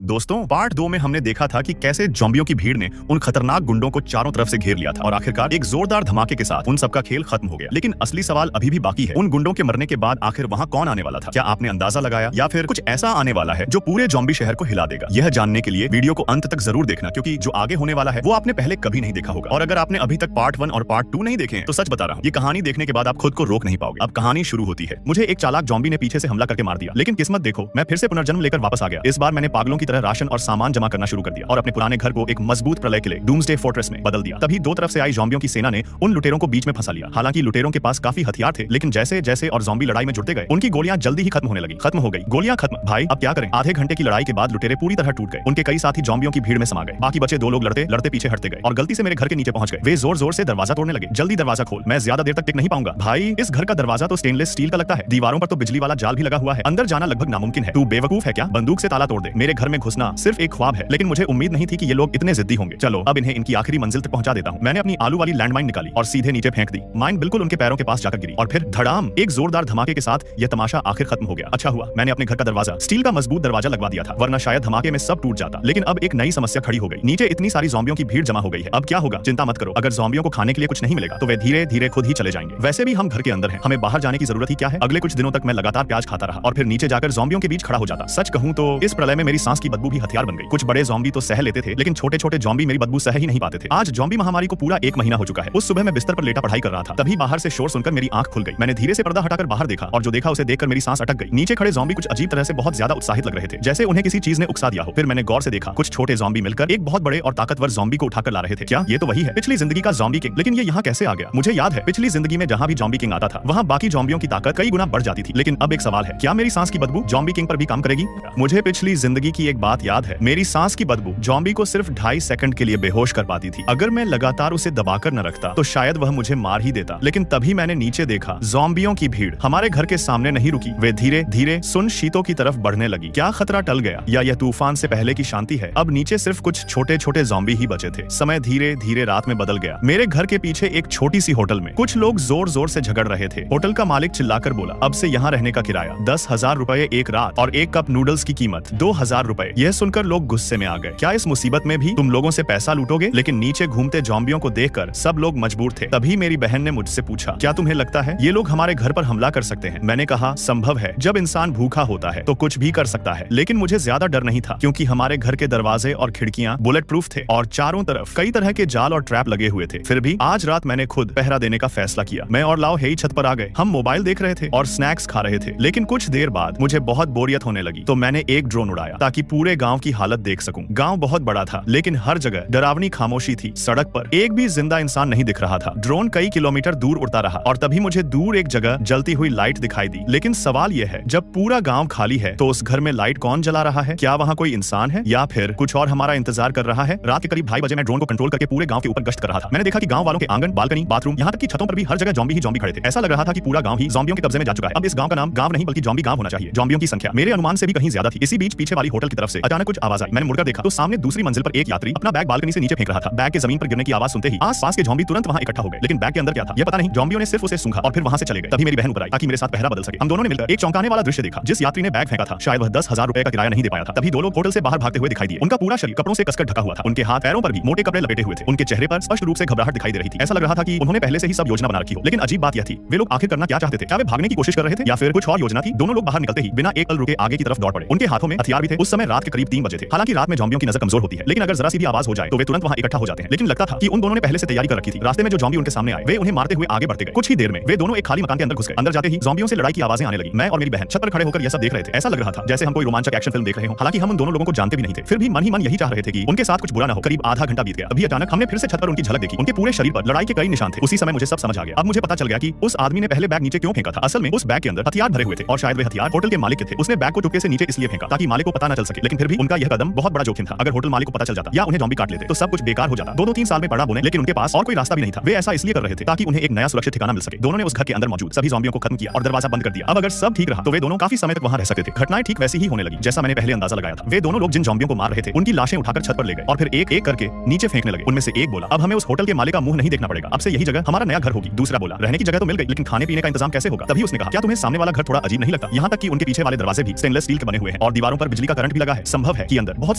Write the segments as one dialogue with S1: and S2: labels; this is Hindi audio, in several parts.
S1: दोस्तों, पार्ट 2 में हमने देखा था कि कैसे ज़ॉम्बियों की भीड़ ने उन खतरनाक गुंडों को चारों तरफ से घेर लिया था और आखिरकार एक जोरदार धमाके के साथ उन सबका खेल खत्म हो गया। लेकिन असली सवाल अभी भी बाकी है, उन गुंडों के मरने के बाद आखिर वहां कौन आने वाला था? क्या आपने अंदाजा लगाया या फिर कुछ ऐसा आने वाला है जो पूरे ज़ॉम्बी शहर को हिला देगा? यह जानने के लिए वीडियो को अंत तक जरूर देखना, क्योंकि जो आगे होने वाला है वो आपने पहले कभी नहीं देखा होगा। और अगर आपने अभी तक पार्ट 1 और पार्ट 2 नहीं देखे हैं तो सच बता रहा हूँ, ये कहानी देखने के बाद आप खुद को रोक नहीं पाओगे। अब कहानी शुरू होती है। मुझे एक चालाक ज़ॉम्बी ने पीछे से हमला करके मार दिया, लेकिन किस्मत देखो, मैं फिर से पुनर्जन्म लेकर वापस आ गया। इस बार मैंने पागलों की तरह राशन और सामान जमा करना शुरू कर दिया और अपने पुराने घर को एक मजबूत प्रलय किले डूम्सडे फोर्ट्रेस में बदल दिया। तभी दो तरफ से आई ज़ॉम्बियों की सेना ने उन लुटेरों को बीच में फंसा लिया। हालांकि लुटेरों के पास काफी हथियार थे, लेकिन जैसे जैसे और ज़ॉम्बी लड़ाई में जुड़ते गए उनकी गोलियां जल्दी ही खत्म होने लगी। खत्म हो गई गोलियां खत्म। भाई अब क्या करें? आधे घंटे की लड़ाई के बाद लुटेरे पूरी तरह टूट गए। उनके कई साथी ज़ॉम्बियों की भीड़ में समा गए। बाकी बचे दो लोग लड़ते लड़ते पीछे हटते गए और गलती से मेरे घर के नीचे पहुंच गए। वे जोर जोर से दरवाजा तोड़ने लगे। जल्दी दरवाजा खोल, मैं ज्यादा देर तक टिक नहीं पाऊंगा। भाई इस घर का दरवाजा तो स्टेनलेस स्टील का लगता है, दीवारों पर तो बिजली वाला जाल भी लगा हुआ है, अंदर जाना लगभग नामुमकिन है। तू बेवकूफ है क्या? बंदूक से ताला तोड़ दे। मेरे घर में घुसना सिर्फ एक ख्वाब है, लेकिन मुझे उम्मीद नहीं थी कि ये लोग इतने जिद्दी होंगे। चलो अब इन्हें इनकी आखिरी मंजिल तक पहुंचा देता हूं। मैंने अपनी आलू वाली लैंडमाइन निकाली और सीधे नीचे फेंक दी। माइन बिल्कुल उनके पैरों के पास जाकर गिरी और फिर धड़ाम, एक जोरदार धमाके के साथ यह तमाशा आखिर खत्म हो गया। अच्छा हुआ मैंने अपने घर का दरवाजा स्टील का मजबूत दरवाजा लगवा दिया था, वरना शायद धमाके में सब टूट जाता। लेकिन अब एक नई समस्या खड़ी हो गई। नीचे इतनी सारी ज़ॉम्बियों की भीड़ जमा हो गई है। अब क्या होगा? चिंता मत करो, अगर ज़ॉम्बियों को खाने के लिए कुछ नहीं मिलेगा तो वे धीरे धीरे खुद ही चले जाएंगे। वैसे भी हम घर के अंदर हैं, हमें बाहर जाने की जरूरत ही क्या है? अगले कुछ दिनों तक मैं लगातार प्याज खाता रहा और फिर नीचे जाकर ज़ॉम्बियों के बीच खड़ा हो जाता। सच कहूं तो इस प्रलय में मेरी सांस की बदबू भी हथियार बन गई। कुछ बड़े ज़ॉम्बी तो सह लेते थे, लेकिन छोटे छोटे ज़ॉम्बी मेरी बदबू सह ही नहीं पाते थे। आज ज़ॉम्बी महामारी को पूरा 1 महीना हो चुका है। उस सुबह मैं बिस्तर पर लेटा पढ़ाई कर रहा था, तभी बाहर से शोर सुनकर मेरी आंख खुल गई। मैंने धीरे से पर्दा हटाकर बाहर देखा और जो देखा उसे देखकर मेरी सांस अटक गई। नीचे खड़े ज़ॉम्बी कुछ अजीब तरह से बहुत ज्यादा उत्साहित लग रहे थे, जैसे उन्हें किसी चीज ने उकसा दिया हो। फिर मैंने गौर से देखा, कुछ छोटे ज़ॉम्बी मिलकर एक बहुत बड़े और ताकतवर ज़ॉम्बी को उठाकर ला रहे थे। क्या ये तो वही है पिछली जिंदगी का ज़ॉम्बी किंग? लेकिन ये यहाँ कैसे आ गया? मुझे याद है पिछली जिंदगी में जहाँ भी ज़ॉम्बी किंग आता था वहाँ बाकी ज़ॉम्बियों की ताकत कई गुना बढ़ जाती थी। लेकिन अब एक सवाल है, क्या मेरी सांस की बदबू ज़ॉम्बी किंग पर भी काम करेगी? मुझे पिछली जिंदगी की एक बात याद है, मेरी सांस की बदबू ज़ॉम्बी को सिर्फ 2.5 सेकंड के लिए बेहोश कर पाती थी। अगर मैं लगातार उसे दबाकर न रखता तो शायद वह मुझे मार ही देता। लेकिन तभी मैंने नीचे देखा, ज़ॉम्बियों की भीड़ हमारे घर के सामने नहीं रुकी। वे धीरे धीरे सुन शीतों की तरफ बढ़ने लगी। क्या खतरा टल गया या यह तूफान से पहले की शांति है? अब नीचे सिर्फ कुछ छोटे छोटे ज़ॉम्बी ही बचे थे। समय धीरे धीरे रात में बदल गया। मेरे घर के पीछे एक छोटी सी होटल में कुछ लोग जोर जोर से झगड़ रहे थे। होटल का मालिक चिल्लाकर बोला, अब से यहाँ रहने का किराया 10,000 रुपए एक रात और एक कप नूडल्स की कीमत 2,000 रुपए। यह सुनकर लोग गुस्से में आ गए। क्या इस मुसीबत में भी तुम लोगों से पैसा लूटोगे? लेकिन नीचे घूमते ज़ॉम्बियों को देखकर सब लोग मजबूर थे। तभी मेरी बहन ने मुझसे पूछा, क्या तुम्हें लगता है ये लोग हमारे घर पर हमला कर सकते हैं? मैंने कहा, संभव है। जब इंसान भूखा होता है तो कुछ भी कर सकता है। लेकिन मुझे ज्यादा डर नहीं था, क्योंकि हमारे घर के दरवाजे और खिड़कियां बुलेट प्रूफ थे और चारों तरफ कई तरह के जाल और ट्रैप लगे हुए थे। फिर भी आज रात मैंने खुद पहरा देने का फैसला किया। मैं और लाओ हेई छत पर आ गए। हम मोबाइल देख रहे थे और स्नैक्स खा रहे थे। लेकिन कुछ देर बाद मुझे बहुत बोरियत होने लगी, तो मैंने एक ड्रोन उड़ाया ताकि पूरे गांव की हालत देख सकूं। गांव बहुत बड़ा था, लेकिन हर जगह डरावनी खामोशी थी। सड़क पर एक भी जिंदा इंसान नहीं दिख रहा था। ड्रोन कई किलोमीटर दूर उड़ता रहा और तभी मुझे दूर एक जगह जलती हुई लाइट दिखाई दी। लेकिन सवाल यह है, जब पूरा गांव खाली है तो उस घर में लाइट कौन जला रहा है? क्या वहाँ कोई इंसान है या फिर कुछ और हमारा इंतजार कर रहा है? रात के करीब 2:30 बजे मैं ड्रोन को कंट्रोल करके पूरे गांव के ऊपर गश्त कर रहा था। मैंने देखा कि गांव वालों के आंगन, बालकनी, बाथरूम, यहाँ तक कि छतों पर भी हर जगह ज़ॉम्बी ही ज़ॉम्बी खड़े थे। ऐसा लग रहा था कि पूरा गांव ही ज़ॉम्बियों के कब्जे में जा चुका है। अब इस गांव का नाम गांव नहीं बल्कि ज़ॉम्बी गांव होना चाहिए। ज़ॉम्बियों की संख्या मेरे अनुमान से भी कहीं ज्यादा थी। इसी बीच पीछे वाली होटल की तरफ से अचानक कुछ आवाज आई। मैंने मुड़कर देखा तो सामने दूसरी मंजिल पर एक यात्री अपना बैग बालकनी से नीचे फेंक रहा था। बैग के जमीन पर गिरने की आवाज सुनते ही आस-पास के ज़ॉम्बी तुरंत वहां इकट्ठा हो गए। लेकिन बैग के अंदर क्या था यह पता नहीं। ज़ॉम्बियों ने सिर्फ उसे सूंघा और फिर वहां से चले गए। तभी मेरी बहन ऊपर आई ताकि मेरे साथ पहरा बदल सके। हम दोनों ने मिलकर एक चौंकाने वाला दृश्य देखा। जिस यात्री ने बैग फेंका था शायद वह 10,000 रुपए का किराया नहीं दे पाया था। तभी दो लोग होटल से बाहर भागते हुए दिखाई दिए। उनका पूरा शरीर कपड़ों से कसकर ढका हुआ था। उनके हाथ पैरों पर भी मोटे कपड़े लपेटे हुए थे। उनके चेहरे पर स्पष्ट रूप से घबराहट दिखाई दे रही थी। ऐसा लग रहा था कि उन्होंने पहले से ही सब योजना बना रखी हो। लेकिन अजीब बात यह थी, वे लोग आखिर करना क्या चाहते थे? क्या वे भागने की कोशिश कर रहे थे या फिर कुछ और योजना थी? दोनों लोग बाहर निकलते ही बिना एक पल रुके आगे की तरफ दौड़ पड़े। उनके हाथों में हथियार भी थे। उस समय रात के करीब 3 बजे थे। हालांकि रात में ज़ॉम्बियों की नजर कमजोर होती है, लेकिन अगर जरा सी भी आवाज हो जाए तो वे तुरंत वहां इकट्ठा हो जाते हैं। लेकिन लगता था कि उन दोनों ने पहले से तैयारी कर रखी थी। रास्ते में जो ज़ॉम्बी उनके सामने आए वे उन्हें मारते हुए आगे बढ़ते गए। कुछ ही देर में वे दोनों एक खाली मकान के अंदर घुस गए। अंदर जाते ही ज़ॉम्बियों से लड़ाई की आवाजें आने लगी। मैं और मेरी बहन छत पर खड़े होकर यह सब देख रहे थे। ऐसा लग रहा था जैसे हम कोई रोमांचक एक्शन फिल्म देख रहे हो। हालांकि हम उन दोनों लोगों को जानते भी नहीं थे, फिर भी मन ही मन यही चाह रहे थे कि उनके साथ कुछ बुरा न हो। करीब आधा घंटा बीत गया। अभी अचानक हमने फिर से छत पर उनकी झलक देखी। उनके पूरे शरीर पर लड़ाई के कई निशान थे। उसी समय मुझे सब समझ आ गया। अब मुझे पता चल गया कि उस आदमी ने पहले बैग नीचे क्यों फेंका था। असल में उस बैग के अंदर हथियार भरे हुए थे और शायद वे हथियार होटल के मालिक के थे। उसने बैग को चुपके से नीचे इसलिए फेंका ताकि मालिक को पता न चल सके। लेकिन फिर भी उनका यह कदम बहुत बड़ा जोखिम था। अगर होटल मालिक को पता चल जाता या उन्हें ज़ॉम्बी काट लेते तो सब कुछ बेकार हो जाता। 2-3 साल में पड़ा बोने, लेकिन उनके पास और कोई रास्ता भी नहीं था। वे ऐसा इसलिए कर रहे थे ताकि उन्हें एक नया सुरक्षित ठिकाना मिल सके। दोनों ने उस घर के अंदर मौजूद सभी ज़ॉम्बियों को खत्म किया और दरवाजा बंद कर दिया। अब अगर सब ठीक रहा तो वे दोनों काफी समय तक वहां रह सकते थे। घटनाएं ठीक वैसी ही होने लगी जैसा मैंने पहले अंदाजा लगाया था। वे दोनों लोग जिन ज़ॉम्बियों को मार रहे थे उनकी लाशें उठाकर छत पर ले गए और फिर एक एक करके नीचे फेंकने लगे। उनमें से एक बोला, अब हमें उस होटल के मालिक का मुंह नहीं देखना पड़ेगा। अब से यही जगह हमारा नया घर होगी। दूसरा बोला, रहने की जगह तो मिल गई, लेकिन खाने पीने का इंतजाम कैसे होगा? तभी उसने कहा, क्या तुम्हें सामने वाला घर थोड़ा अजीब नहीं लगता? यहाँ तक कि उनके पीछे वाले दरवाजे भी स्टेनलेस स्टील के बने हुए हैं और दीवारों पर बिजली का करंट भी लगा है। है संभव है कि अंदर बहुत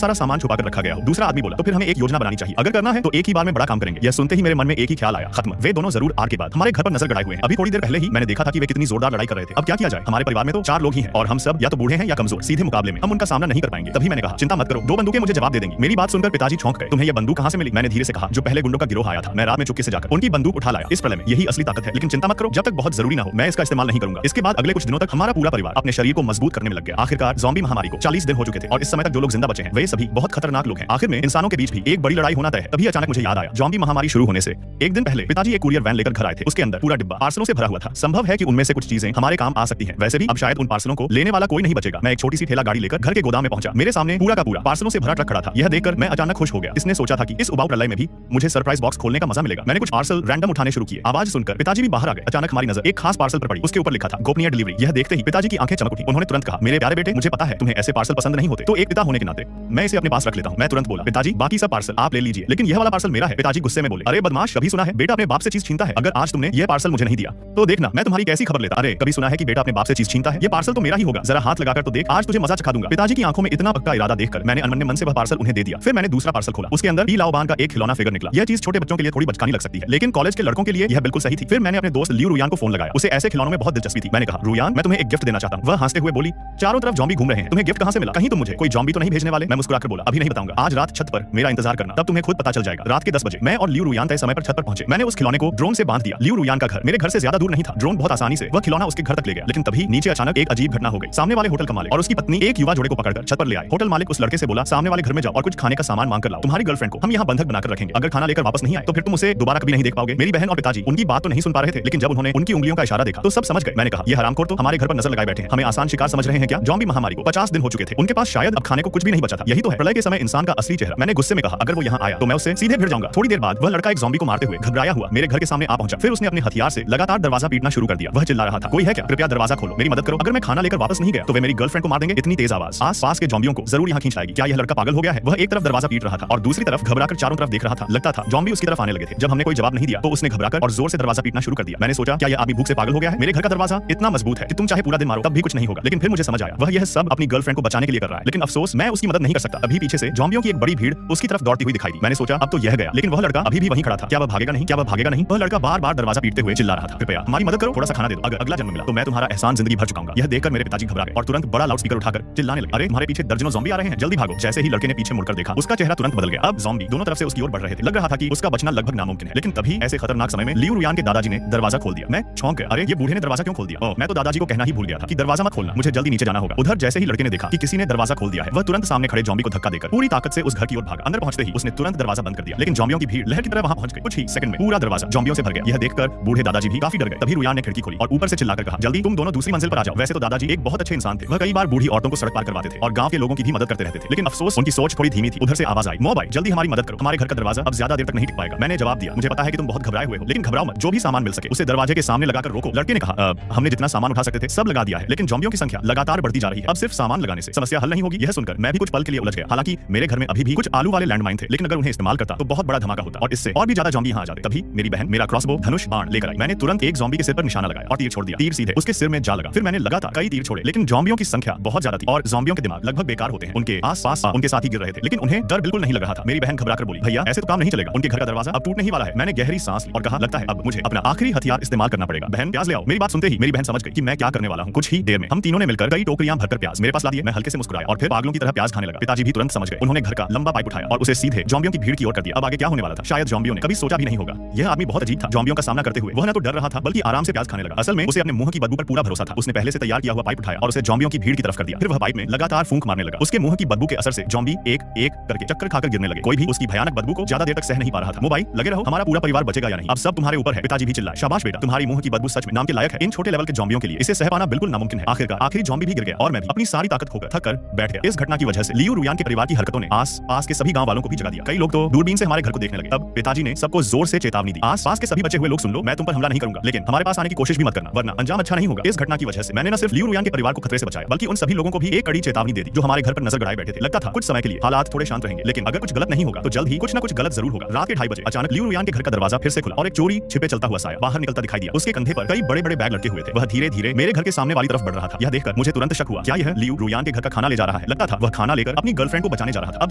S1: सारा सामान छुपा कर रखा गया हो। दूसरा आदमी बोला तो फिर हमें एक योजना बनानी चाहिए, अगर करना है तो एक ही बार में बड़ा काम करेंगे। यह सुनते ही मेरे मन में एक ही ख्याल आया, खत्म। वे दोनों जरूर आर के बाद हमारे घर पर नजर गड़ाए हुए हैं। अभी थोड़ी देर पहले ही मैंने देखा था कि वे कितनी जोरदार लड़ाई कर रहे थे। अब क्या किया जाए, हमारे परिवार में तो 4 लोग ही हैं और हम सब या तो बूढ़े हैं या कमजोर, सीधे मुकाबले में हम उनका सामना नहीं कर पाएंगे। तभी मैंने कहा चिंता मत करो, 2 बंदूकें मुझे जवाब दे देंगी। मेरी बात सुनकर पिताजी चौंक गए। तुम्हें यह बंदूक कहां से मिली? मैंने धीरे से कहा, जो पहले गुंडों का गिरोह आया था, मैं रात में चुपके से जाकर उनकी बंदूक उठा लाया। इस प्रलय में यही असली ताकत है। लेकिन चिंता मत करो, जब तक बहुत जरूरी ना हो मैं इसका इस्तेमाल नहीं करूंगा। इसके बाद अगले कुछ दिनों तक हमारा पूरा परिवार अपने शरीर को मजबूत करने में लग गया। आखिरकार ज़ॉम्बी महामारी को 40 दिन हो चुके थे और इस समय तक जो लोग जिंदा बचे हैं वे सभी बहुत खतरनाक लोग हैं। आखिर में इंसानों के बीच भी एक बड़ी लड़ाई होना तय है। तभी अचानक मुझे याद आया, ज़ॉम्बी महामारी शुरू होने से एक दिन पहले पिताजी एक कुरियर वैन लेकर घर आए थे। उसके अंदर पूरा डिब्बा पार्सलों से भरा हुआ था। संभव है कि उनमें से कुछ चीजें हमारे काम आ सकती हैं। वैसे भी अब शायद उन पार्सलों को लेने वाला कोई नहीं बचेगा। मैं एक छोटी सी ठेला गाड़ी लेकर घर के गोदाम में पहुंचा। मेरे सामने पूरा का पूरा पार्सलों से भरा ट्रक खड़ा था। यह देखकर मैं अचानक खुश हो गया। इसने सोचा था कि इस उबाऊ प्रलय में भी मुझे सरप्राइज बॉक्स खोलने का मजा मिलेगा। मैंने कुछ पार्सल रैंडम उठाने शुरू किए। आवाज सुनकर पिताजी भी बाहर आ गए। अचानक हमारी नजर एक खास पार्सल पर पड़ी। उसके ऊपर लिखा था गोपनीय डिलीवरी। यह देखते ही पिताजी की आंखें चमक उठी। उन्होंने तुरंत कहा, मेरे प्यारे बेटे, मुझे पता है तुम्हें ऐसे पार्सल पसंद नहीं होते, तो एक पिता होने के नाते मैं इसे अपने पास रख लेता हूं। मैं तुरंत बोला, पिताजी बाकी सब पार्सल आप ले लीजिए, लेकिन यह वाला पार्सल मेरा है। पिताजी गुस्से में बोले, अरे बदमाश, कभी सुना है बेटा अपने बाप से चीज छीनता है? अगर आज तुमने यह पार्सल मुझे नहीं दिया तो देखना मैं तुम्हारी कैसी खबर लेता। अरे कभी सुना है कि बेटा अपने बाप से चीज छीनता है? ये पार्सल तो मेरा ही होगा, जरा हाथ लगाकर तो देख, आज तुझे मजा चखा दूंगा। पिताजी की आंखों में इतना पक्का इरादा देखकर मैंने अनमने मन से वह पार्सल उन्हें दे दिया। फिर मैंने दूसरा पार्सल खोला। उसके अंदर पी लाओबान का एक खिलौना फिगर निकला। यह चीज छोटे बच्चों के लिए थोड़ी बचकानी लग सकती है, लेकिन कॉलेज के लड़कों के लिए यह बिल्कुल सही थी। फिर मैंने अपने दोस्त लियू रुयान को फोन लगाया। उसे ऐसे खिलौनों में बहुत दिलचस्पी थी। मैंने कहा, रुयान, मैं तुम्हें एक गिफ्ट देना चाहता हूं। वह हंसते हुए बोली, चारों तरफ ज़ॉम्बी घूम रहे हैं, तुम्हें गिफ्ट कहां से मिला? कहीं तुम मुझे कोई ज़ॉम्बी तो नहीं भेजने वाले? मैं मुस्कुराकर बोला, अभी नहीं बताऊंगा, आज रात छत पर मेरा इंतजार करना, तब तुम्हें खुद पता चल जाएगा। रात के 10 बजे मैं और लियू रुयान तय समय पर छत पर पहुंचे। मैंने उस खिलौने को ड्रोन से बांध दिया। लियू रुयान का घर मेरे घर से ज्यादा दूर नहीं था। ड्रोन बहुत आसानी से वह खिलौना उसके घर तक ले गया। लेकिन तभी नीचे अचानक एक अजीब घटना हो गई। सामने वाले होटल का मालिक और उसकी पत्नी एक युवा जोड़े को पकड़कर छत पर ले आए। होटल मालिक उस लड़के से बोला, सामने वाले घर में जाओ और कुछ खाने का सामान मांग कर लाओ। तुम्हारी गर्लफ्रेंड को हम यहाँ बंधक बनाकर रखेंगे। अगर खाना लेकर वापस नहीं आए तो फिर तुम उसे दोबारा कभी नहीं देख पाओगे। मेरी बहन और पिताजी उनकी बात तो नहीं सुन पा रहे थे, लेकिन जब उन्होंने उनकी उंगलियों का इशारा देखा तो सब समझ गए। मैंने कहा, ये हरामखोर तो हमारे घर पर नजर लगाए बैठे हैं, हमें आसान शिकार समझ रहे हैं क्या? ज़ॉम्बी महामारी को 50 दिन हो चुके थे, उनके पास शायद अब खाने को कुछ भी नहीं बचा था। यही तो है प्रलय के समय इंसान का असली चेहरा। मैंने गुस्से में कहा, अगर वो यहाँ आया तो मैं उससे सीधे भिड़ जाऊंगा। थोड़ी देर बाद वह लड़का एक ज़ॉम्बी को मारते हुए घबराया हुआ मेरे घर के सामने आ पहुंचा। फिर उसने अपने हथियार से लगातार दरवाजा पीटना शुरू कर दिया। वह चिल्ला रहा था, कोई है क्या? कृपया दरवाजा खोलो, मेरी मदद करो। अगर मैं खाना लेकर वापस नहीं गया तो वे मेरी गर्लफ्रेंड को मार देंगे। इतनी तेज आवाज आस पास के ज़ॉम्बियों को जरूर यहाँ खींच लाएगी। क्या यह लड़का पागल हो गया है? वह एक तरफ दरवाजा पीट रहा था और दूसरी तरफ घबराकर चारों तरफ देख रहा था। लगता था ज़ॉम्बी उसकी तरफ आने लगे थे। जब हमने कोई जवाब नहीं दिया तो उसने घबराकर और जोर से दरवाजा पीटना शुरू कर दिया। मैंने सोचा, क्या यह आदमी भूख से पागल हो गया है? मेरे घर का दरवाजा इतना मजबूत है कि तुम चाहे पूरा दिन मारो तब भी कुछ नहीं होगा। लेकिन फिर मुझे समझ आया, वह यह सब अपनी गर्लफ्रेंड को बचाने के लिए कर रहा है। लेकिन अफसोस, मैं उसकी मदद नहीं कर सकता। अभी पीछे से ज़ॉम्बियों की एक बड़ी भीड़ उसकी तरफ दौड़ती हुई दिखाई दी। मैंने सोचा, अब तो यह गया। लेकिन वह लड़का अभी भी वहीं खड़ा था। क्या वह भागेगा नहीं? क्या वह भागेगा नहीं? वह लड़का बार बार दरवाजा पीटते हुए चिल्ला रहा था, कृपया हमारी मदद करो, थोड़ा सा खाना दे दो। अगर अगला जन्म मिला तो मैं तुम्हारा एहसान जिंदगी भर चुकाऊंगा। यह देखकर मेरे पिताजी घबरा गए और तुरंत बड़ा लाउडस्पीकर उठाकर चिल्लाने लगे, अरे तुम्हारे पीछे दर्जनों ज़ॉम्बी आ रहे हैं, जल्दी भागो। जैसे ही लड़के ने पीछे मुड़कर देखा, उसका चेहरा तुरंत बदल गया। अब ज़ॉम्बी दोनों तरफ से उसकी ओर बढ़ रहे थे। लग रहा था कि उसका बचना लगभग नामुमकिन है। लेकिन तभी ऐसे खतरनाक समय में लियू रुयान के दादाजी ने दरवाजा खोल दिया। मैं चौंक गया, अरे ये बूढ़े ने दरवाजा क्यों खोल दिया? मैं तो दादाजी को कहना ही भूल गया था कि दरवाजा मत खोलना, मुझे जल्दी नीचे जाना होगा। उधर जैसे ही लड़के ने देखा कि किसी ने दरवाजा खोल दिया है, वह तुरंत सामने खड़े ज़ॉम्बी को धक्का देकर पूरी ताकत से उस घर की ओर भागा। अंदर पहुंचते ही उसने तुरंत दरवाजा बंद कर दिया। लेकिन ज़ॉम्बियों की भीड़ लहर की तरह वहां पहुंच गई। कुछ ही सेकंड में पूरा दरवाजा ज़ॉम्बियों से भर गया। यह देखकर बूढ़े दादाजी भी काफी डर गए। तभी रुयान ने खिड़की खोली और ऊपर से चिल्लाकर कहा, जल्दी तुम दोनों दूसरी मंजिल पर आ जाओ। वैसे तो दादाजी एक बहुत अच्छे इंसान थे। वह कई बार बूढ़ी औरतों को सड़क पार करवाते थे और गांव के लोगों की भी मदद करते रहते थे। लेकिन अफसोस, उनकी सोच थोड़ी धीमी थी। उधर से आवाज आई, मोबाइल, जल्दी हमारी मदद करो, हमारे घर का दरवाजा अब ज्यादा देर तक नहीं टिक पाएगा। मैंने जवाब दिया, मुझे पता है कि तुम बहुत घबराए हुए हो, लेकिन घबराओ मत, जो भी सामान मिल सके उसे दरवाजे के सामने लगाकर रोको। लड़के ने कहा, हमने जितना सामान उठा सकते थे सब लगा दिया है, लेकिन ज़ॉम्बियों की संख्या लगातार बढ़ती जा रही है। अब सिर्फ सामान लगाने से समस्या हल नहीं होगी। यह सुनकर मैं भी कुछ पल के लिए उलझ गया। हालांकि मेरे घर में अभी भी कुछ आलू वाले लैंडमाइन थे, लेकिन अगर उन्हें इस्तेमाल करता तो बहुत बड़ा धमाका होता और इससे और भी ज्यादा ज़ॉम्बी यहाँ आ जाते। तभी मेरी बहन मेरा क्रॉसबो, धनुष, बाण लेकर आई। मैंने तुरंत एक ज़ॉम्बी के सिर पर निशाना लगाया और तीर छोड़ दिया। तीर सीधे उसके सिर में जा लगा। फिर मैंने लगातार कई तीर छोड़े, लेकिन ज़ॉम्बियों की संख्या बहुत ज्यादा थी और ज़ॉम्बियों के दिमाग लगभग बेकार होते हैं। उनके आस-पास उनके साथी गिर रहे थे, लेकिन उन्हें डर बिल्कुल नहीं लग रहा था। मेरी बहन घबराकर बोली, भैया ऐसे तो काम नहीं चलेगा, उनके घर का दरवाजा अब टूटने ही वाला है। मैंने गहरी सांस ली और कहा, लगता है अब मुझे अपना आखिरी हथियार इस्तेमाल करना पड़ेगा। बहन, प्याज ले आओ। मेरी बात सुनते ही मेरी बहन समझ गई कि मैं क्या करने वाला हूँ। कुछ ही देर में हम तीनों ने मिलकर कई टोकरियां भरकर प्याज मेरे पास ला दिए। मैं हल्के से मुस्कुराया और फिर पागलों की तरह प्याज खाने लगा। पिताजी भी तुरंत समझ गए। उन्होंने घर का लंबा पाइप उठाया और उसे सीधे ज़ॉम्बियों की भीड़ की ओर कर दिया। अब आगे क्या होने वाला था शायद ज़ॉम्बियों ने कभी सोचा भी नहीं होगा। यह आदमी बहुत अजीब था। ज़ॉम्बियों का सामना करते हुए वह न तो डर रहा था बल्कि आराम से प्याज खाने लगा। असल में उसे अपने मुंह की बदबू पर पूरा भरोसा था। उसने पहले से तैयार किया हुआ पाइप उठाया और उसे ज़ॉम्बियों की भीड़ की तरफ कर दिया। फिर वह पाइप में लगातार फूंक मारने लगा। उसके मुंह की बदबू के असर से ज़ॉम्बी एक एक करके चक्कर खाकर गिरने लगे। कोई भी उसकी भयानक बदबू को ज्यादा देर तक सह नहीं पा रहा था। मोबाइल, लगे रहो, हमारा पूरा परिवार बचेगा या नहीं, अब सब तुम्हारे ऊपर है। पिताजी भी चिल्लाए, शाबाश बेटा, तुम्हारी मुंह की बदबू सच में नाम के लायक है। इन छोटे लेवल के ज़ॉम्बियों के लिए इसे सह पाना बिल्कुल नामुमकिन है। आखिरकार आखिरी ज़ॉम्बी भी गिर गया और मैं भी अपनी सारी ताकत खोकर थक कर बैठ गया। इस घटना की वजह से लियू रुयान के परिवार की हरकतों ने आस पास के सभी गांव वालों को भी जगा दिया। कई लोग तो दूरबीन से हमारे घर को देखने लगे। अब पिताजी ने सबको जोर से चेतावनी दी, आस पास के सभी बचे हुए लोग सुन लो, मैं तुम पर हमला नहीं करूंगा, लेकिन हमारे पास आने की कोशिश भी मत करना, वरना अंजाम अच्छा नहीं होगा। इस घटना की वजह से मैंने न सिर्फ लियू रुयान के परिवार को खतरे से बचाया, बल्कि उन सभी लोगों को भी एक कड़ी चेतावनी दे दी जो हमारे घर पर नजर गड़ाए बैठे थे। लगता था कुछ समय के लिए हालात थोड़े शांत रहेंगे, लेकिन अगर कुछ गलत नहीं होगा तो जल्द ही कुछ न कुछ गलत जरूर होगा। रात के 2:30 बजे अचानक लियू रुयान के घर का दरवाजा फिर से खुला और एक चोरी छिपे चलता हुआ साया बाहर निकलता दिखाई दिया। उसके कंधे पर कई बड़े बड़े बैग लटके हुए थे। वह धीरे धीरे मेरे घर के सामने वाली तरफ बढ़ रहा था। यह देखकर मुझे तुरंत शक हुआ, क्या यह लियू रुयान के घर का खाना ले जा रहा है? लगता था वह खाना लेकर अपनी गर्लफ्रेंड को बचाने जा रहा था। अब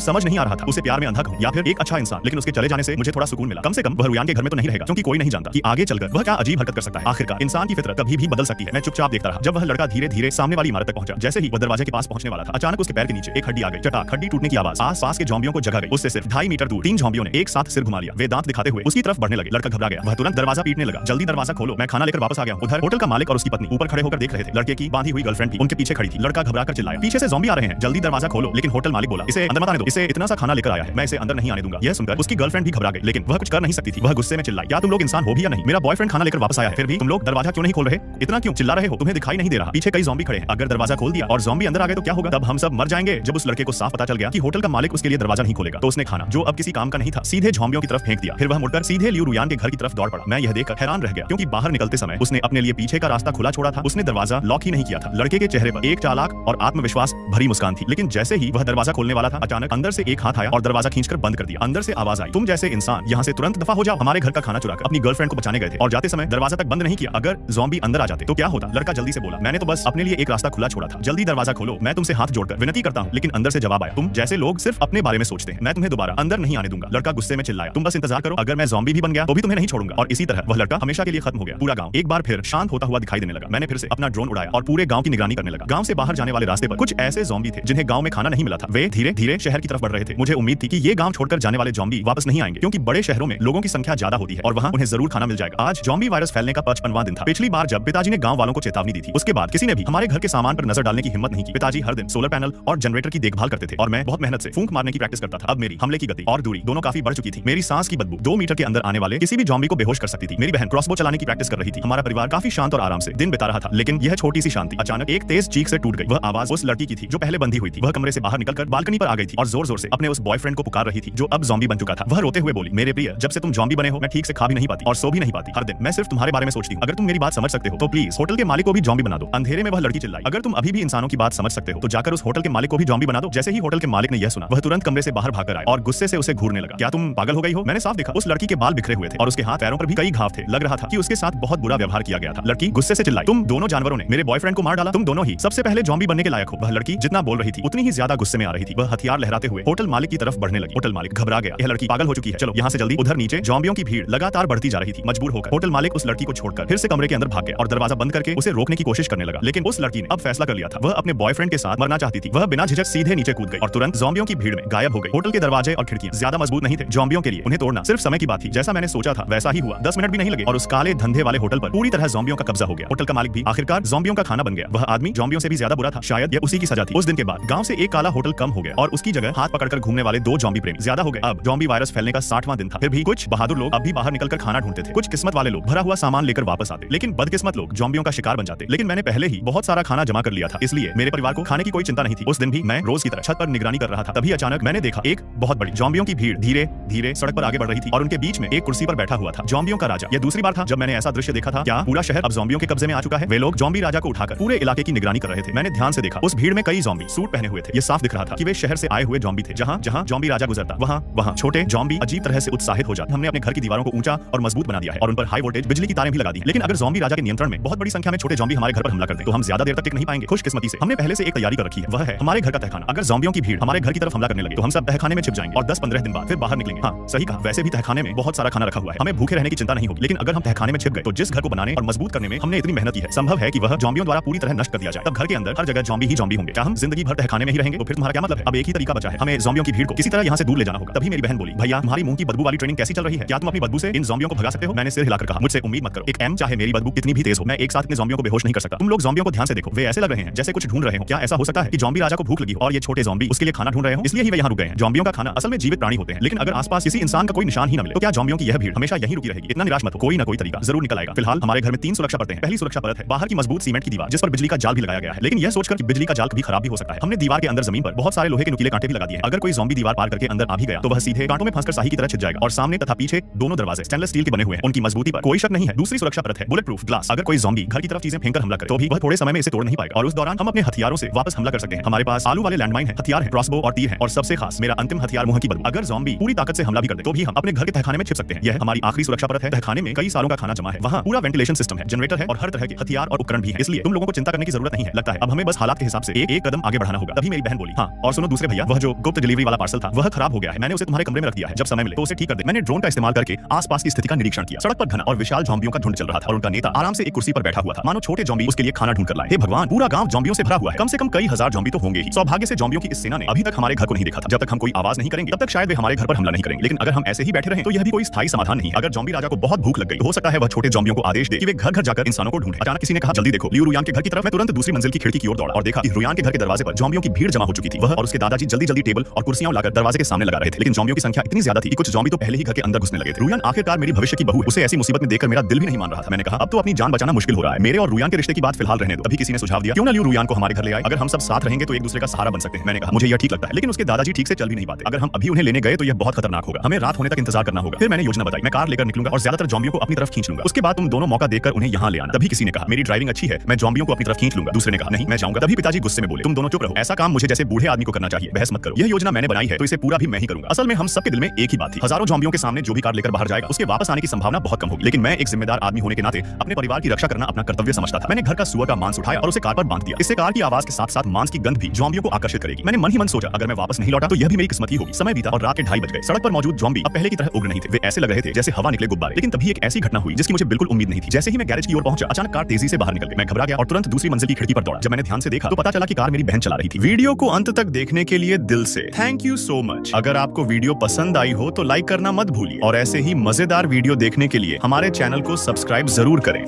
S1: समझ नहीं आ रहा था उसे प्यार में अंधा कहूं या फिर एक अच्छा इंसान। लेकिन उसके चले जाने से मुझे थोड़ा सुकून मिला। कम से कम वह रुयान के घर में तो नहीं रहेगा, क्योंकि कोई नहीं जानता कि आगे चलकर वह क्या अजीब हरकत कर सकता है। आखिरकार इंसान की फितरत कभी भी बदल सकती है। मैं चुपचाप देखता रहा जब वह लड़का धीरे धीरे सामने वाली इमारत तक पहुंचा। जैसे ही वह दरवाजे के पास पहुंचने वाला था, अचानक उसके पैर के नीचे एक हड्डी आ गई। चटाक, हड्डी टूटने की आवाज आस पास के ज़ॉम्बियों को जगा गई। उससे सिर्फ 2.5 मीटर दूर 3 ज़ॉम्बियों ने एक साथ सिर घुमा लिया। वे दांत दिखाते हुए उसकी तरफ बढ़ने लगे। लड़का घबरा गया। वह तुरंत दरवाजा पीटने लगा। जल्दी दरवाजा खोलो, मैं खाना लेकर वापस आ गया हूं। उधर होटल का मालिक और उसकी पत्नी ऊपर खड़े होकर देख रहे थे। लड़के की बांधी हुई गर्लफ्रेंड भी उनके पीछे खड़ी थी। लड़का घबरा कर चिल्लाया, पीछे से ज़ॉम्बी आ रहे हैं, जल्दी दरवाजा खोलो। लेकिन होटल मालिक बोला, इसे अंदर मत आने दो, इसे इतना सा खाना लेकर आया है, मैं इसे अंदर नहीं आने दूंगा। यह सुनकर उसकी गर्लफ्रेंड भी घबरा गई, लेकिन वह कुछ कर नहीं सकती थी। वह गुस्से में चिल्लाई, क्या तुम लोग इंसान हो भी या नहीं? मेरा बॉयफ्रेंड खाना लेकर वापस आया है, फिर भी तुम लोग दरवाजा क्यों नहीं खोल रहे? इतना क्यों चिल्ला रहे हो? तुम्हें दिखाई नहीं दे रहा पीछे कई ज़ॉम्बी खड़े हैं? अगर दरवाजा खोल दिया और ज़ॉम्बी अंदर आ गए तो क्या होगा? तब हम सब मर जाएंगे। जब उस लड़के को साफ पता चल गया कि होटल का मालिक उसके लिए दरवाजा नहीं खोलेगा, तो उसने खाना, जो अब किसी काम का नहीं था, सीधे ज़ॉम्बियों की तरफ फेंक दिया। फिर वह मुड़कर सीधे लियू रुयान के घर की तरफ दौड़ पड़ा। मैं यह देखकर हैरान रह गया, क्योंकि बाहर निकलते समय उसने अपने लिए पीछे का रास्ता खुला छोड़ा था। उसने दरवाजा लॉक ही नहीं किया था। लड़के के चेहरे पर एक चालाक और आत्मविश्वास भरी मुस्कान थी। लेकिन जैसे ही वह दरवाजा खोलने वाला था, अचानक अंदर से एक हाथ आया और दरवाजा खींचकर बंद कर दिया। अंदर से आवाज आई, तुम जैसे इंसान यहाँ से तुरंत दफा हो जाओ। हमारे घर का खाना चुराकर अपनी गर्लफ्रेंड को बचाने गए थे और जाते समय दरवाजा तक बंद नहीं किया। अगर ज़ॉम्बी अंदर आ जाते तो क्या होता? लड़का जल्दी से बोला, मैंने तो बस अपने लिए एक रास्ता खुला छोड़ा था। जल्दी दरवाजा खोलो, मैं तुमसे हाथ जोड़कर विनती करता हूँ। लेकिन अंदर से जवाब आया, तुम जैसे लोग सिर्फ अपने बारे में सोचते हैं, मैं तुम्हें दोबारा अंदर नहीं आने दूंगा। लड़का गुस्से में चिल्लाया, तुम बस इंतजार करो, अगर मैं ज़ॉम्बी भी बन गया तो भी तुम्हें नहीं छोड़ूंगा। और इसी तरह वह लड़का हमेशा के लिए खत्म हो गया। पूरा गांव एक बार फिर शांत होता हुआ दिखाई देने लगा। मैंने फिर से अपना ड्रोन उड़ाया और पूरे गांव की निगरानी करने लगा। गांव से बाहर जाने वाले रास्ते पर कुछ ऐसे ज़ॉम्बी थे जिन्हें गांव में खाना नहीं मिला था। वे धीरे धीरे शहर की तरफ बढ़ रहे थे। मुझे उम्मीद थी कि ये गांव छोड़कर जाने वाले ज़ॉम्बी वापस नहीं आएंगे, क्योंकि बड़े शहरों में लोगों की संख्या ज्यादा होती है और वहां उन्हें जरूर खाना मिल जाएगा। आज ज़ॉम्बी वायरस फैलने का 55वां दिन था। पिछली बार जब पिताजी ने गांव वालों को चेतावनी दी थी, उसके बाद किसी ने भी हमारे घर के सामान पर नजर डालने की हिम्मत नहीं की। पिताजी हर दिन सोलर पैनल और जनरेटर की देखभाल करते थे और मैं बहुत मेहनत से फूंक मारने की प्रैक्टिस करता था। अब मेरी हमले की गति और दूरी दोनों काफी बढ़ चुकी थी। मेरी सांस की बदबू 2 मीटर के अंदर आने वाले किसी भी ज़ॉम्बी को बेहोश कर सकती थी। मेरी बहन क्रॉसबो चलाने की प्रैक्टिस कर रही थी। हमारा परिवार काफी शांत और आराम से दिन बिता रहा था। लेकिन यह छोटी सी शांति अचानक एक तेज चीख से टूट गई। वह आवाज उस लड़की की थी जो पहले बंधी हुई थी। वह कमरे से बाहर निकलकर बालकनी पर आ गई थी और जोर जोर से अपने उस बॉयफ्रेंड को पुकार रही थी जो अब ज़ॉम्बी बन चुका था। वह रोते हुए बोली, मेरे प्रिय, जब से तुम ज़ॉम्बी बने हो मैं ठीक से खा भी नहीं पाती और सो भी नहीं पाती। हर दिन मैं सिर्फ तुम्हारे बारे में सोचती हूँ। अगर तुम मेरी बात समझ सकते हो तो प्लीज होटल के मालिक को भी ज़ॉम्बी बना दो। अंधेरे में वह लड़की चिल्लाई, अगर तुम अभी भी इंसानों की बात समझ सकते हो तो जाकर उस होटल के मालिक को भी ज़ॉम्बी बना दो। जैसे ही होटल के मालिक ने यह सुना, वह तुरंत कमरे से बाहर भागकर आए और गुस्से से उसे घूरने लगा। क्या तुम पागल हो गई हो? मैंने साफ देखा उस लड़की के बाल बिखरे हुए थे और उसके हाथ पैरों पर भी कई घाव थे। लग रहा था कि उसके साथ बहुत बुरा व्यवहार किया गया था। लड़की गुस्से से चिल्लाई, तुम दोनों जानवरों ने मेरे बॉयफ्रेंड को मार डाला। तुम दोनों ही सबसे पहले ज़ॉम्बी बनने के लायक हो। वह लड़की जितना बोल रही थी उतनी ही ज्यादा गुस्से में आ रही थी। वह हथियार लहराते हुए होटल मालिक की तरफ बढ़ने लगी। होटल मालिक घबरा गया, यह लड़की पागल हो चुकी है, चलो यहाँ से जल्दी। उधर नीचे ज़ॉम्बियों की भीड़ लगातार बढ़ती जा रही थी। मजबूर होकर होटल मालिक उस लड़की को छोड़कर फिर से कमरे के अंदर भाग गया और दरवाजा बंद करके उसे रोकने की कोशिश करने लगा। लेकिन उस लड़की ने अब फैसला कर लिया था, वह अपने बॉयफ्रेंड के साथ मरना चाहती थी। वह बिना झिझक सीधे नीचे कूद गई और तुरंत ज़ॉम्बियों की भीड़ में गायब हो गई। होटल के दरवाजे और खिड़कियां ज्यादा मजबूत नहीं थे। ज़ॉम्बियों के लिए उन्हें तोड़ना सिर्फ समय की बात थी। जैसा मैंने सोचा था वैसा ही हुआ। 10 मिनट भी नहीं लगे और उस काले धंधे वाले होटल पर पूरी तरह ज़ॉम्बियों का कब्जा हो गया। होटल का मालिक भी आखिरकार ज़ॉम्बियों का खाना बन गया। वह आदमी ज़ॉम्बियों से भी ज्यादा बुरा था। शायद यह उसी की सजा थी। उस दिन के बाद गांव से एक काला होटल कम हो गया और उसकी जगह हाथ पकड़कर घूमने वाले 2 ज़ॉम्बी प्रेमी ज्यादा हो गए। अब ज़ॉम्बी वायरस फैलने का 60वां दिन था। फिर भी कुछ बहादुर लोग अब भी बाहर निकलकर खाना ढूंढते थे। कुछ किस्मत वाले लोग भरा हुआ सामान लेकर वापस आते, लेकिन बदकिस्मत लोग ज़ॉम्बियों का शिकार बन जाते। लेकिन मैंने पहले ही बहुत सारा खाना जमा कर लिया था, इसलिए मेरे परिवार को खाने की कोई चिंता नहीं थी। उस दिन भी मैं रोज की तरह छत पर निगरानी कर रहा था। तभी अचानक मैंने देखा एक बहुत बड़ी ज़ॉम्बियों की भीड़ धीरे धीरे सड़क पर आगे बढ़ रही थी और उनके बीच में एक कुर्सी पर बैठा हुआ था ज़ॉम्बियों का राजा। यह दूसरी बार था जब मैंने ऐसा दृश्य देखा था। क्या पूरा शहर अब ज़ॉम्बियों के कब्जे में आ चुका है? वे लोग ज़ॉम्बी राजा को उठाकर पूरे इलाके की निगरानी कर रहे थे। मैंने ध्यान से देखा, उस भीड़ में कई ज़ॉम्बी सूट पहने हुए थे। यह साफ दिख रहा था कि वे शहर से आए हुए ज़ॉम्बी थे। जहां जहां ज़ॉम्बी राजा गुजरता वहां छोटे ज़ॉम्बी अजीब तरह से उत्साहित हो जाते। हमने अपने घर की दीवारों को ऊंचा और मजबूत बना दिया है और उन पर हाई वोल्टेज बिजली की तारें भी लगा दी। लेकिन अगर ज़ॉम्बी राजा के नियंत्रण में बहुत बड़ी संख्या में छोटे ज़ॉम्बी हमारे घर पर हमला कर दें तो हम ज्यादा देर तक टिक नहीं पाएंगे। खुशकिस्मती से हमने पहले से एक तैयारी कर रखी है, वह है हमारे घर का तहखाना। अगर ज़ॉम्बियों की भीड़ हमारे घर की तरफ हमला करने लगे तो हम सब तहखाने में छिप जाएंगे और 10-15 दिन बाद फिर बाहर निकलेंगे। हाँ, सही कहा। वैसे भी तहखाने में बहुत सारा खाना रखा हुआ है, हमें भूखे रहने की चिंता नहीं होगी। लेकिन अगर हम तहखाने में छिप गए तो जिस घर को बनाने और मजबूत करने में हमने इतनी मेहनत की है, संभव है कि वह ज़ॉम्बियों द्वारा पूरी तरह नष्ट कर दिया जाए। तब घर के अंदर हर जगह ज़ॉम्बी ही ज़ॉम्बी होंगे। क्या हम जिंदगी भर तहखाने में ही रहेंगे? तो फिर तुम्हारा क्या मतलब है? अब एक ही तरीका बचा है, हमें ज़ॉम्बियों की भीड़ को किसी तरह यहाँ से दूर ले जाना होगा। तभी मेरी बहन बोली, भैया तुम्हारी मुंह की बदबू वाली ट्रेनिंग कैसी चल रही है? क्या तुम अपनी बदबू से इन ज़ॉम्बियों को भगा सकते हो? मैंने सिर हिलाकर कहा, मुझसे उम्मीद मत करो। एक एम चाहे मेरी बदबू कितनी भी तेज हो, मैं एक साथ इतने ज़ॉम्बियों को बेहोश नहीं कर सकता। तुम लोग ज़ॉम्बियों को ध्यान से देखो, वे ऐसे लग रहे हैं जैसे कुछ ढूंढ रहे हो। क्या ऐसा हो सकता है कि ज़ॉम्बी राजा को भूख लगी हो और ये छोटे ज़ॉम्बी उसके लिए खाना ढूंढ रहे हो, इसलिए ही वे यहाँ रुक गए हैं? ज़ॉम्बियों का खाना असल में जीवित प्राणी होते हैं, लेकिन अगर आसपास किसी इंसान का कोई निशान ही न मिले तो क्या ज़ॉम्बियों की यह भीड़ हमेशा यहीं रुकी रहेगी? इतना निराश मत हो, कोई ना कोई तरीका जरूर निकल आएगा। फिलहाल हमारे घर में 3 सुरक्षा परतें हैं। पहली सुरक्षा परत है बाहर की मजबूत सीमेंट की दीवार जिस पर बिजली का जाल भी लगाया गया है, लेकिन यह सोचकर कि बिजली का जाल कभी खराब भी हो सकता है, हमने दीवार के अंदर जमीन पर बहुत सारे लोहे के नुकीले कांटे भी लगा दिए हैं। अगर कोई ज़ॉम्बी दीवार पार करके अंदर आ भी गया तो वह सीधे कांटों में फंसकर शाही की तरह छिप जाएगा। और सामने तथा पीछे दोनों दरवाजे स्टेनलेस स्टील के बने हुए हैं, उनकी मजबूती पर कोई शक नहीं है। दूसरी सुरक्षा परत है बुलेट प्रूफ ग्लास। अगर कोई ज़ॉम्बी घर की तरफ चीजें फेंककर हमला करे तो भी वह थोड़े समय में इसे तोड़ नहीं पाएगा और उस दौरान हम अपने हथियारों से वापस हमला कर सकते हैं। हमारे पास आलू वाले लैंडमाइन है, हथियार है, क्रॉसबो और तीर है और सबसे खास मेरा अंतिम हथियार मुंह की बदबू। अगर ज़ॉम्बी पूरी ताकत से हमला भी कर दे तो भी हम अपने घर के तहखाने में छिप सकते हैं। यह हमारी आखिरी सुरक्षा परत है। तहखाने में कई सालों का खाना जमा है, वहाँ पूरा वेंटिलेशन सिस्टम है, जनरेटर है और हर तरह के हथियार और उपकरण भी है, इसलिए तुम लोगों को चिंता करने की जरूरत नहीं है। लगता है अब हमें बस हालात के हिसाब से एक कदम आगे बढ़ना बढ़ाना होगा। तभी मेरी बहन बोली, हाँ और सुनो दूसरे भैया, वह जो गुप्त डिलीवरी वाला पार्सल था वह खराब हो गया है, मैंने उसे तुम्हारे कमरे में रख दिया है, जब समय मिले तो उसे ठीक कर दे। मैंने ड्रोन का इस्तेमाल करके आसपास की स्थिति का निरीक्षण किया। सड़क पर घना और विशाल ज़ॉम्बियों का झुंड चल रहा था और उनका नेता आराम से एक कुर्सी पर बैठा हुआ था, मानो छोटे ज़ॉम्बी उसके लिए खाना ढूंढ कर लाए। हे भगवान, पूरा गांव ज़ॉम्बियों से भरा हुआ है, कम से कम कई हजार ज़ॉम्बी तो होंगे ही। सौभाग्य से ज़ॉम्बियों की इस सेना ने अभी तक हमारे घर को नहीं देखा था। जब तक हम कोई आवाज नहीं करेंगे तब तक शायद वे हमारे घर पर हमला नहीं करेंगे, लेकिन अगर हम ऐसे ही बैठे रहें तो यह भी कोई स्थायी समाधान नहीं। अगर ज़ॉम्बी राजा को बहुत भूख लग गई, हो सकता है वह छोटे ज़ॉम्बियों को आदेश दे कि वे घर घर जाकर इंसानों को ढूंढें। अचानक किसी ने कहा, जल्दी देखो लियू रुयान के घर की तरफ। मैं तुरंत दूसरी मंजिल की खिड़की की ओर दौड़ा और देखा कि रुयान के घर के दरवाजे पर ज़ॉम्बियों की भीड़ जमा हो चुकी थी। वह और उसके दादाजी जल्दी जल्दी टेबल और कुर्सियां लाकर दरवाजे के सामने लगा रहे थे, लेकिन ज़ॉम्बियों की संख्या इतनी ज्यादा थी कि कुछ ज़ॉम्बी तो पहले ही घर के अंदर घुसने लगे थे। रुयान आखिरकार मेरी भविष्य की बहू है, उसे ऐसी मुसीबत में देखकर मेरा दिल भी नहीं मान रहा था। मैंने कहा, अब तो अपनी जान बचाना मुश्किल हो रहा है, मेरे और रुयान के रिश्ते की बात फिलहाल रहने दो। अभी किसी ने सुझाव दिया, क्यों ना लियू रुयान को हमारे घर ले आए, अगर हम सब साथ रहेंगे तो एक दूसरे का सहारा बन सकते हैं। मैंने कहा, मुझे यह ठीक लगता है, लेकिन उसके दादाजी ठीक से चल भी नहीं पाते। अगर हम अभी उन्हें लेने गए तो यह बहुत खतरनाक होगा, हमें रात होने तक इंतजार करना होगा। फिर मैंने योजना बताई, मैं कार लेकर निकलूंगा और ज्यादातर ज़ॉम्बियों को अपनी तरफ खींच लूंगा, उसके बाद तुम दोनों मौका देखकर उन्हें यहाँ ले आना। तभी किसी ने कहा, मेरी ड्राइविंग अच्छी है, मैं ज़ॉम्बियों को अपनी तरफ खींच लूंगा। दूसरे ने कहा, नहीं मैं जाऊंगा। तभी पिताजी गुस्से में बोले, तुम दोनों चुप रहो, ऐसा काम मुझे जैसे बूढ़े आदमी को करना चाहिए, बहस मत करो। यह योजना मैंने बनाई है तो इसे पूरा भी मैं ही करूंगा। असल में हम सबके दिल में एक ही बात थी, हजारों ज़ॉम्बियों के सामने जो भी कार लेकर बाहर जाएगा उसके वापस आने की संभावना बहुत कम होगी, लेकिन मैं एक जिम्मेदार आदमी होने के नाते अपने परिवार की रक्षा करना अपना कर्तव्य समझता था। मैंने घर का सुअर का मांस उठाया और उसे कार पर बांध दिया। इससे कार की आवाज के साथ साथ मांस की गंध भी ज़ॉम्बियों को आकर्षित करेगी। मैंने मन ही मन सोचा, अगर मैं वापस नहीं लौटा तो यह भी मेरी किस्मत ही होगी। समय बीता और रात के 2:30 बज गए। सड़क पर मौजूद ज़ॉम्बी अब पहले की तरह उग्र नहीं थे, वे ऐसे लग रहे थे जैसे हवा निकले गुब्बारे। लेकिन तभी एक ऐसी घटना हुई जिसकी मुझे बिल्कुल उम्मीद नहीं थी। जैसे ही मैं गैरेज की ओर पहुंचा, अचानक कार तेजी से बाहर निकल गई। मैं घबरा गया और तुरंत दूसरी मंजिल की खिड़की पर दौड़ा। जब मैंने ध्यान से देखा तो पता चला कि कार मेरी बहन चला रही थी। वीडियो को अंत तक देखने के लिए दिल से थैंक यू सो मच। अगर आपको वीडियो पसंद आई हो तो लाइक करना मत भूलिए और ऐसे ही मजेदार वीडियो देखने के लिए हमारे चैनल को सब्सक्राइब जरूर करें।